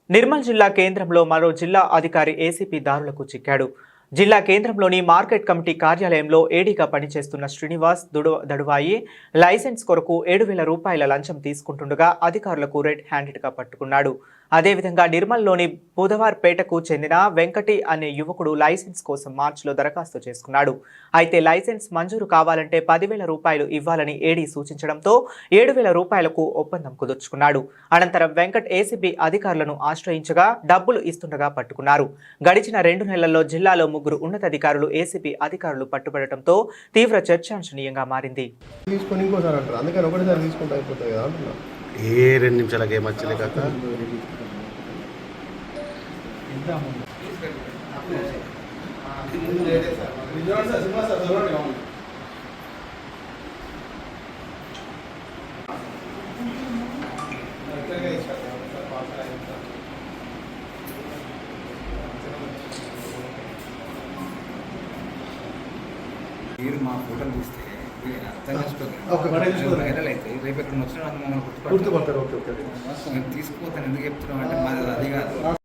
నిర్మల్ జిల్లా కేంద్రంలో మరో జిల్లా అధికారి ఏసీపీ దారులకు చిక్కాడు. జిల్లా కేంద్రంలోని మార్కెట్ కమిటీ కార్యాలయంలో ఏడీగా పనిచేస్తున్న శ్రీనివాస్ దడువాయి లైసెన్స్ కొరకు 7,000 రూపాయల లంచం తీసుకుంటుండగా అధికారులకు రెడ్ హ్యాండెడ్గా పట్టుకున్నాడు. అదేవిధంగా నిర్మల్లోని బుధవార్పేటకు చెందిన వెంకటి అనే యువకుడు లైసెన్స్ కోసం మార్చిలో దరఖాస్తు చేసుకున్నాడు. అయితే లైసెన్స్ మంజూరు కావాలంటే 10,000 రూపాయలు ఇవ్వాలని ఏడీ సూచించడంతో 7,000 రూపాయలకు ఒప్పందం కుదుర్చుకున్నాడు. అనంతరం వెంకట్ ఏసీబీ అధికారులను ఆశ్రయించగా డబ్బులు ఇస్తుండగా పట్టుకున్నారు. గడిచిన 2 నెలల్లో జిల్లాలో 3 ఉన్నతాధికారులు ఏసీబీ అధికారులు పట్టుబడటంతో తీవ్ర చర్చాంశనీయంగా మారింది. ఏ 2 నిమిషాలకి ఏమచ్చలే కదా. మీరు మా ఫోటోలు తీస్తే అర్థం చేసుకోవాలి. వైరల్ అయితే రేపు ఎక్కడ వచ్చినా మమ్మల్ని గుర్తుపడతారు. తీసుకుపోతాను ఎందుకు చెప్తున్నాం అంటే మాది అది కాదు.